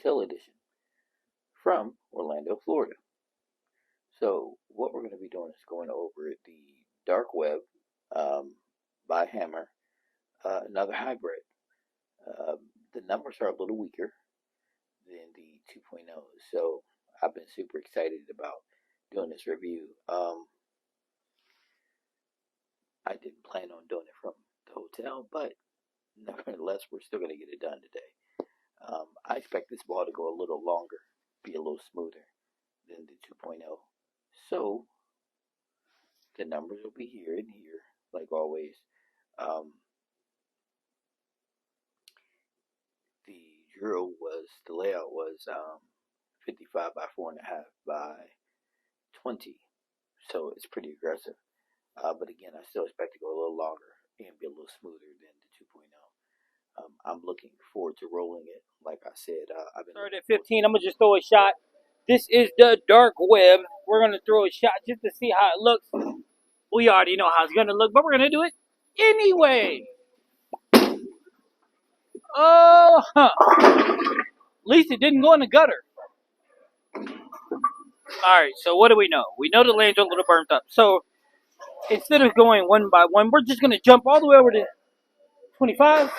Hotel Edition from Orlando, Florida. So, what we're going to be doing is going over the Dark Web um, by Hammer, another hybrid. The numbers are a little weaker than the 2.0, so I've been super excited about doing this review. I didn't plan on doing it from the hotel, but nevertheless, we're still going to get it done today. I expect this ball to go a little longer, be a little smoother than the 2.0. So the numbers will be here and here, like always. Um, the layout was 55 by 4.5 by 20, so it's pretty aggressive. But again, I still expect to go a little longer and be a little smoother than the 2.0. I'm looking forward to rolling it. Like I said, I've been Started at 15. I'm going to just throw a shot. This is the Dark Web. We're going to throw a shot just to see how it looks. We already know how it's going to look, but we're going to do it anyway. Oh, at least it didn't go in the gutter. All right, so what do we know? We know the lanes are a little burnt up. So instead of going one by one, we're just going to jump all the way over to 25.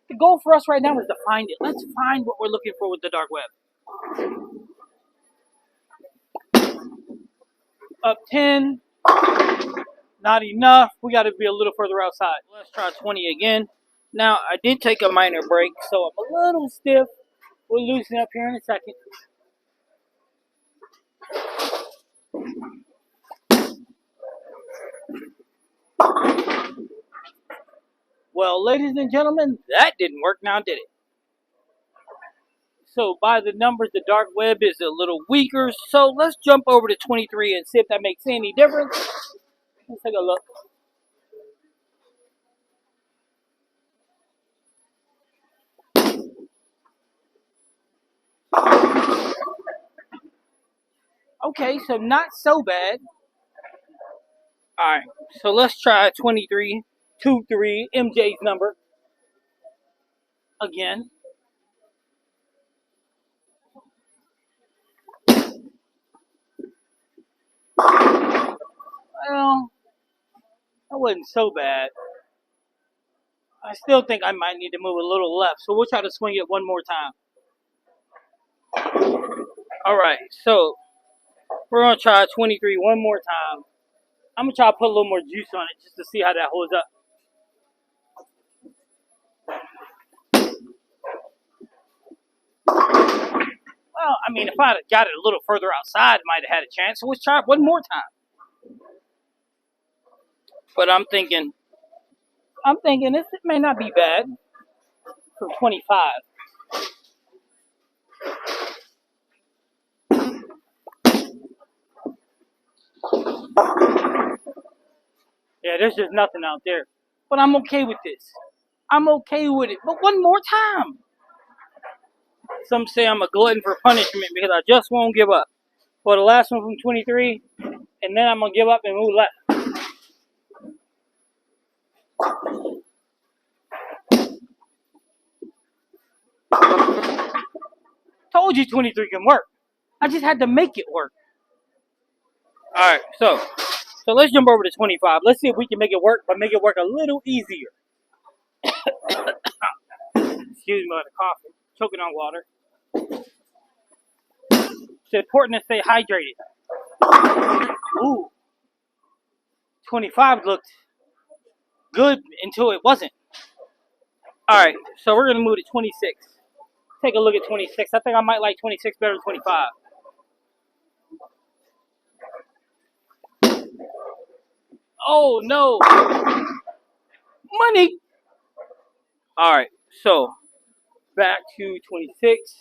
The goal for us right now is to find it. Let's find what we're looking for with the Dark Web. Up 10. Not enough. We got to be a little further outside. Let's try 20 again. Now, I did take a minor break, so I'm a little stiff. We'll loosen up here in a second. Well, ladies and gentlemen, that didn't work now, did it? So by the numbers, the Dark Web is a little weaker. So let's jump over to 23 and see if that makes any difference. Let's take a look. Okay, so not so bad. Alright, so let's try 23, 2-3, MJ's number. Again. Well, that wasn't so bad. I still think I might need to move a little left, so we'll try to swing it one more time. Alright, so we're going to try 23 one more time. I'm going to try to put a little more juice on it just to see how that holds up. Well, I mean, if I had got it a little further outside, I might have had a chance. So let's try it one more time. But I'm thinking this may not be bad for 25. Yeah, there's just nothing out there. But I'm okay with this. I'm okay with it. But one more time. Some say I'm a glutton for punishment because I just won't give up. Well, the last one from 23, and then I'm going to give up and move left. Told you 23 can work. I just had to make it work. Alright, so let's jump over to 25. Let's see if we can make it work, but make it work a little easier. Excuse me, I'm coughing, choking on water. It's important to stay hydrated. Ooh. 25 looked good until it wasn't. Alright, so we're going to move to 26. Take a look at 26. I think I might like 26 better than 25. Oh, no. Money. Alright, so back to 26.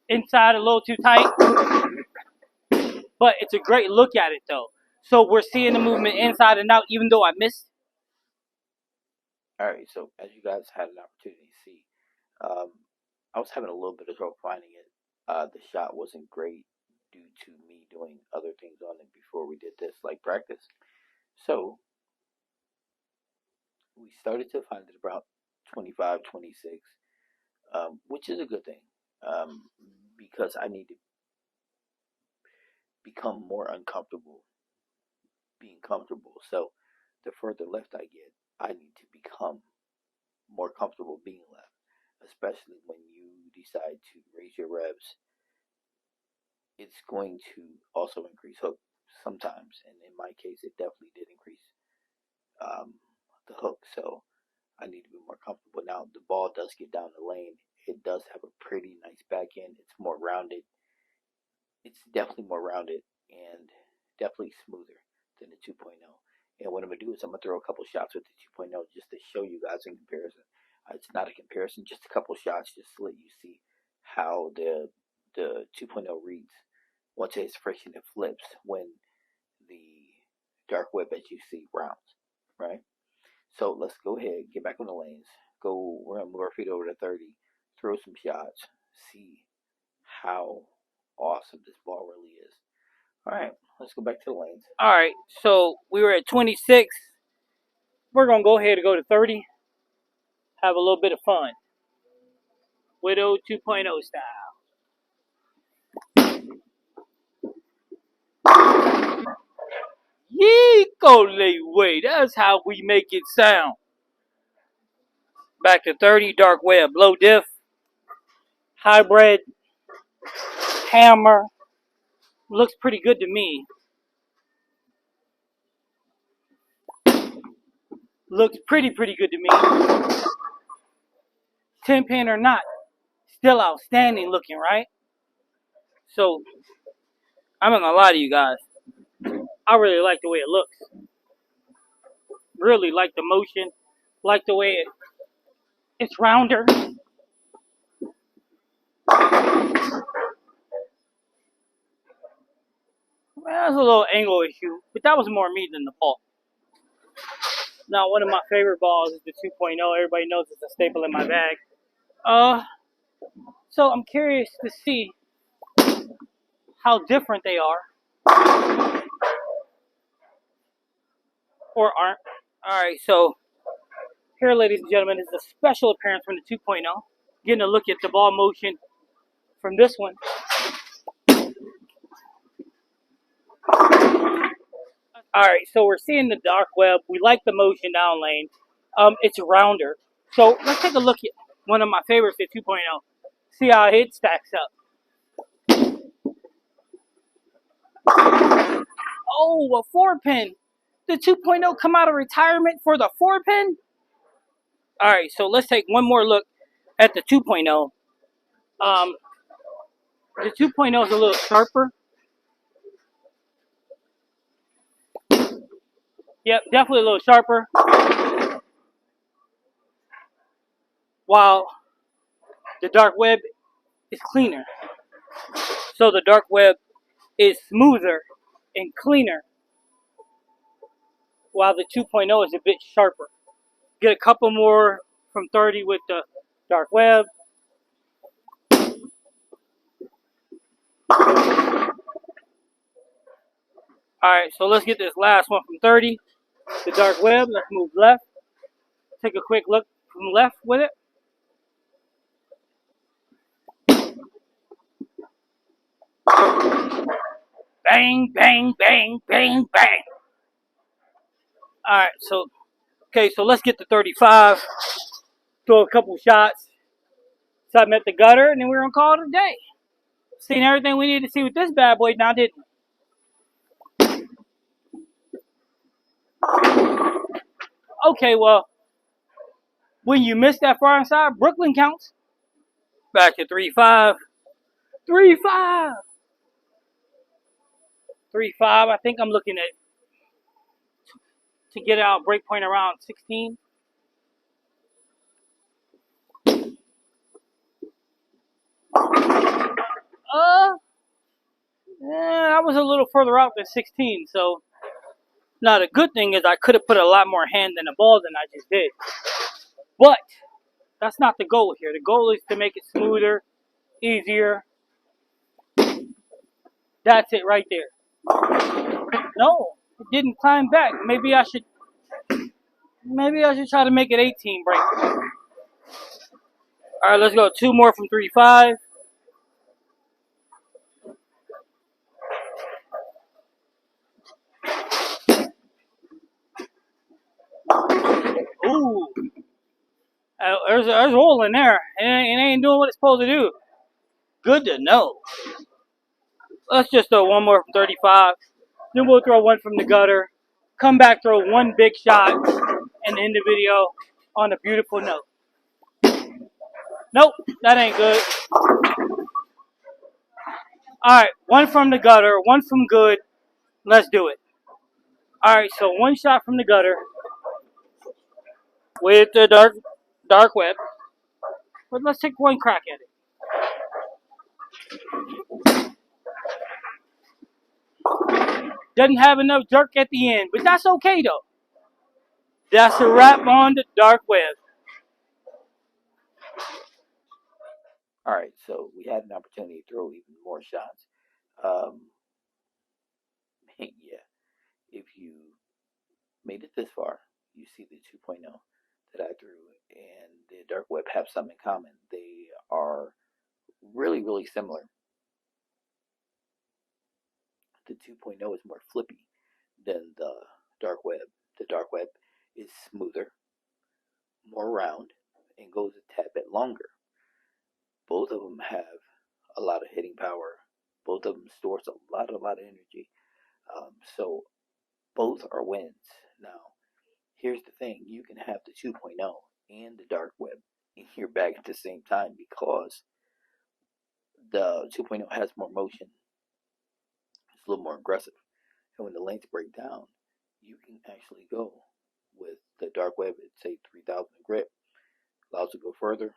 Inside a little too tight. But it's a great look at it, though. So we're seeing the movement inside and out, even though I missed. All right, so as you guys had an opportunity to see, I was having a little bit of trouble finding it. The shot wasn't great due to me doing other things on it before we did this, like practice. So we started to find it about 25, 26, which is a good thing, because I need to become more uncomfortable being comfortable. So the further left I get, I need to become more comfortable being left, especially when you decide to raise your reps. It's going to also increase hook sometimes, and in my case, it definitely did increase um, the hook. So I need to be more comfortable. Now the ball does get down the lane. It does have a pretty nice back end. It's more rounded. It's definitely more rounded and definitely smoother than the 2.0. And what I'm gonna do is I'm gonna throw a couple shots with the 2.0 just to show you guys in comparison. It's not a comparison, just a couple shots just to let you see how the 2.0 reads once it's fresh and it flips when the dark web, as you see, rounds, right? So let's go ahead, get back on the lanes. We're gonna move our feet over to 30, throw some shots, see how awesome this ball really is. All right, let's go back to the lanes. All right, so we were at 26. We're gonna go ahead and go to 30. Have a little bit of fun. Widow 2.0 style. Yee-ko-lay way. That's how we make it sound. Back to 30. Dark web. Low diff. Hybrid. Hammer. Looks pretty good to me. Looks pretty good to me. 10 pin or not. Still outstanding looking, right? So, I'm not gonna lie to you guys. I really like the way it looks. Really like the motion. Like the way it's rounder. Well, that was a little angle issue, but that was more me than the ball. Now, one of my favorite balls is the 2.0. Everybody knows it's a staple in my bag. So I'm curious to see how different they are, or aren't. All right, so here, ladies and gentlemen, is a special appearance from the 2.0. Getting a look at the ball motion from this one. All right, so we're seeing the dark web. We like the motion down lane. It's rounder. So let's take a look at one of my favorites, the 2.0. See how it stacks up. Oh, a 4-pin. The 2.0 come out of retirement for the 4-pin? All right, so let's take one more look at the 2.0. The 2.0 is a little sharper. Yep, definitely a little sharper. While the dark web is cleaner. So the dark web is smoother and cleaner, while the 2.0 is a bit sharper. Get a couple more from 30 with the dark web. Alright, so let's get this last one from 30. The dark web. Let's move left. Take a quick look from left with it. Bang, bang, bang, bang, bang. Alright, so let's get to 35. Throw a couple shots. Submit the gutter, and then we're gonna call it a day. Seen everything we need to see with this bad boy now, didn't we? Okay, well, when you miss that far inside, Brooklyn counts. Back to 3-5. 3-5. 3-5. I think I'm looking at to get out break point around 16. I was a little further out than 16, so now the good thing is I could have put a lot more hand in the ball than I just did. But that's not the goal here. The goal is to make it smoother, easier. That's it right there. No, it didn't climb back. Maybe I should Maybe I should try to make it 18 break. Alright, let's go. 2 more from 3-5. Ooh. There's oil in there. It ain't doing what it's supposed to do. Good to know. Let's just throw one more from 35. Then we'll throw one from the gutter. Come back, throw one big shot, and end the video on a beautiful note. Nope, that ain't good. Alright, one from the gutter, one from good. Let's do it. Alright, so one shot from the gutter with the dark web. But let's take one crack at it. Doesn't have enough jerk at the end, but that's okay though. That's a wrap on the dark web. Alright, so we had an opportunity to throw even more shots. Yeah, if you made it this far, you see the 2.0 that I threw and the dark web have something in common. They are really, really similar. The 2.0 is more flippy than the dark web. The dark web is smoother, more round, and goes a tad bit longer. Both of them have a lot of hitting power. Both of them stores a lot of energy. So both are wins. Now, here's the thing: you can have the 2.0 and the dark web in your bag at the same time because the 2.0 has more motion. It's a little more aggressive, and when the lengths break down, you can actually go with the dark web at say 3,000 grip. Allows to go further,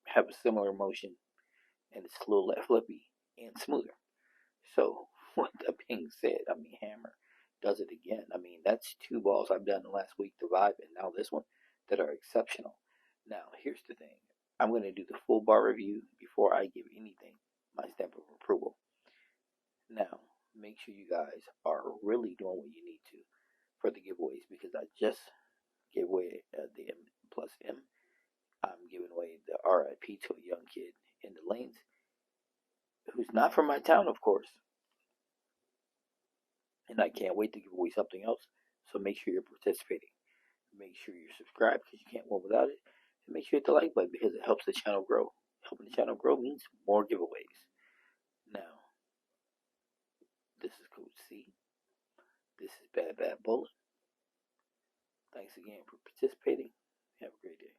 have a similar motion, and it's a little less flippy and smoother. So, with that being said, I mean, Hammer does it again. I mean, that's 2 balls I've done the last week, the Vibe, and now this one, that are exceptional. Now, here's the thing. I'm going to do the full bar review before I give anything my stamp of approval. Now, make sure you guys are really doing what you need to for the giveaways because I just gave away the M plus M. I'm giving away the RIP to a young kid in the lanes who's not from my town, of course. And I can't wait to give away something else. So make sure you're participating. Make sure you're subscribed because you can't win without it. And make sure you hit the like button because it helps the channel grow. Helping the channel grow means more giveaways. Now, this is Coach C. This is Bad Bullet. Thanks again for participating. Have a great day.